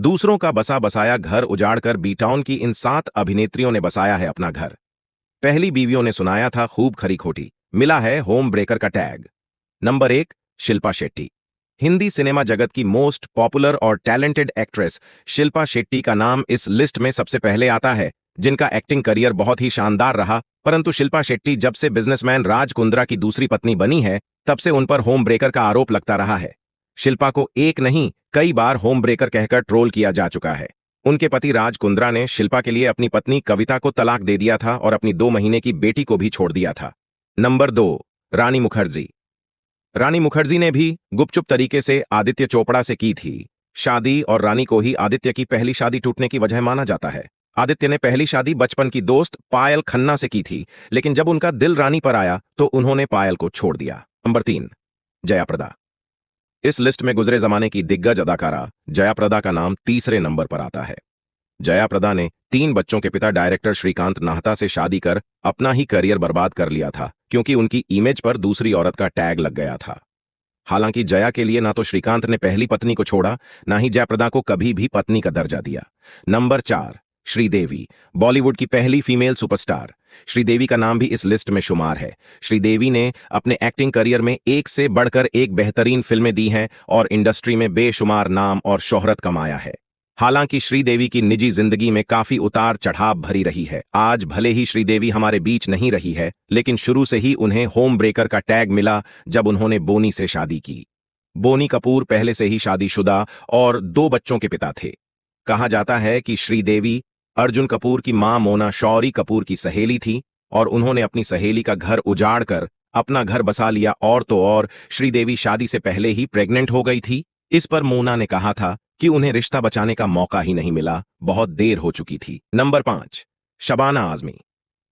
दूसरों का बसा बसाया घर उजाड़कर बी टाउन की इन 7 अभिनेत्रियों ने बसाया है अपना घर। पहली बीवियों ने सुनाया था खूब खरी खोटी, मिला है होम ब्रेकर का tag. Number 1, Shilpa Shetty. Hindi cinema जगत की मोस्ट पॉपुलर और टैलेंटेड एक्ट्रेस शिल्पा शेट्टी का नाम इस लिस्ट में सबसे पहले आता है, जिनका एक्टिंग करियर बहुत ही शानदार रहा। परंतु शिल्पा शेट्टी जब से बिजनेसमैन राज कुंद्रा की दूसरी पत्नी बनी है, तब से उन पर होम ब्रेकर का आरोप लगता रहा है। शिल्पा को एक नहीं कई बार होम ब्रेकर कहकर ट्रोल किया जा चुका है। उनके पति राज कुंद्रा ने शिल्पा के लिए अपनी पत्नी कविता को तलाक दे दिया था और अपनी 2 महीने की बेटी को भी छोड़ दिया था। नंबर 2, रानी मुखर्जी। रानी मुखर्जी ने भी गुपचुप तरीके से आदित्य चोपड़ा से की थी शादी, और रानी को ही आदित्य की पहली शादी टूटने की वजह माना जाता है। आदित्य ने पहली शादी बचपन की दोस्त पायल खन्ना से की थी, लेकिन जब उनका दिल रानी पर आया तो उन्होंने पायल को छोड़ दिया। नंबर 3, जया प्रदा। इस लिस्ट में गुजरे जमाने की दिग्गज अदाकारा जया प्रदा का नाम तीसरे नंबर पर आता है। जया प्रदा ने 3 बच्चों के पिता डायरेक्टर श्रीकांत नाहता से शादी कर अपना ही करियर बर्बाद कर लिया था, क्योंकि उनकी इमेज पर दूसरी औरत का टैग लग गया था। हालांकि जया के लिए ना तो श्रीकांत ने पहली पत्नी को छोड़ा, ना ही जया प्रदा को कभी भी पत्नी का दर्जा दिया। नंबर 4, श्रीदेवी। बॉलीवुड की पहली फीमेल सुपरस्टार श्रीदेवी का नाम भी इस लिस्ट में शुमार है। श्रीदेवी ने अपने एक्टिंग करियर में एक से बढ़कर एक बेहतरीन फिल्में दी हैं और इंडस्ट्री में बेशुमार नाम और शोहरत कमाया है। हालांकि श्रीदेवी की निजी जिंदगी में काफी उतार चढ़ाव भरी रही है। आज भले ही श्रीदेवी हमारे बीच नहीं रही है, लेकिन शुरू से ही उन्हें होम ब्रेकर का टैग मिला जब उन्होंने बोनी से शादी की। बोनी कपूर पहले से ही शादीशुदा और 2 बच्चों के पिता थे। कहा जाता है कि श्रीदेवी अर्जुन कपूर की मां मोना शौरी कपूर की सहेली थी और उन्होंने अपनी सहेली का घर उजाड़कर अपना घर बसा लिया, और तो और श्रीदेवी शादी से पहले ही प्रेग्नेंट हो गई थी। इस पर मोना ने कहा था कि उन्हें रिश्ता बचाने का मौका ही नहीं मिला, बहुत देर हो चुकी थी। नंबर 5, शबाना आजमी।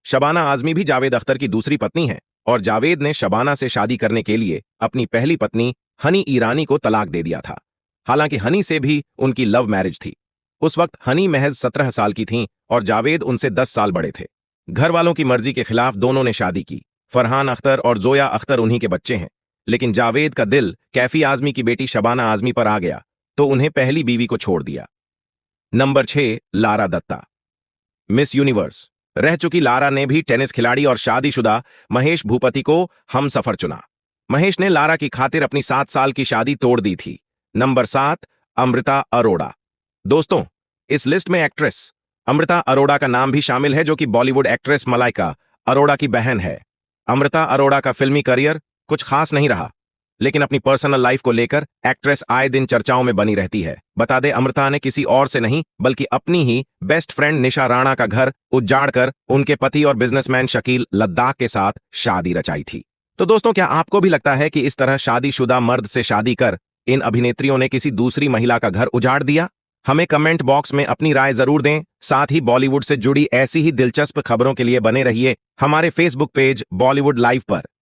शबाना आजमी भी जावेद अख्तर की दूसरी पत्नी है और जावेद ने शबाना से शादी करने के लिए अपनी पहली पत्नी हनी ईरानी को तलाक दे दिया था। हालांकि हनी से भी उनकी लव मैरिज थी। उस वक्त हनी महज 17 साल की थीं और जावेद उनसे 10 साल बड़े थे। घर वालों की मर्जी के खिलाफ दोनों ने शादी की। फरहान अख्तर और जोया अख्तर उन्हीं के बच्चे हैं, लेकिन जावेद का दिल कैफी आजमी की बेटी शबाना आजमी पर आ गया तो उन्हें पहली बीवी को छोड़ दिया। Number 6, Lara Dutta. Miss Universe रह चुकी लारा ने भी टेनिस खिलाड़ी और शादीशुदा महेश भूपति को हमसफर चुना। महेश ने लारा की खातिर अपनी 7 साल की शादी तोड़ दी थी। नंबर 7, अमृता अरोड़ा। दोस्तों, इस लिस्ट में एक्ट्रेस अमृता अरोड़ा का नाम भी शामिल है, जो कि बॉलीवुड एक्ट्रेस मलाइका अरोड़ा की बहन है। अमृता अरोड़ा का फिल्मी करियर कुछ खास नहीं रहा, लेकिन अपनी पर्सनल लाइफ को लेकर एक्ट्रेस आए दिन चर्चाओं में बनी रहती है। बता दें, अमृता ने किसी और से नहीं बल्कि अपनी ही बेस्ट फ्रेंड निशा राणा का घर उजाड़कर उनके पति और बिजनेसमैन शकील लद्दाख के साथ शादी रचाई थी। तो दोस्तों, क्या आपको भी लगता है कि इस तरह शादीशुदा मर्द से शादी कर इन अभिनेत्रियों ने किसी दूसरी महिला का घर उजाड़ दिया? हमें कमेंट बॉक्स में अपनी राय जरूर दें। साथ ही बॉलीवुड से जुड़ी ऐसी ही दिलचस्प खबरों के लिए बने रहिए हमारे फेसबुक पेज बॉलीवुड लाइव पर।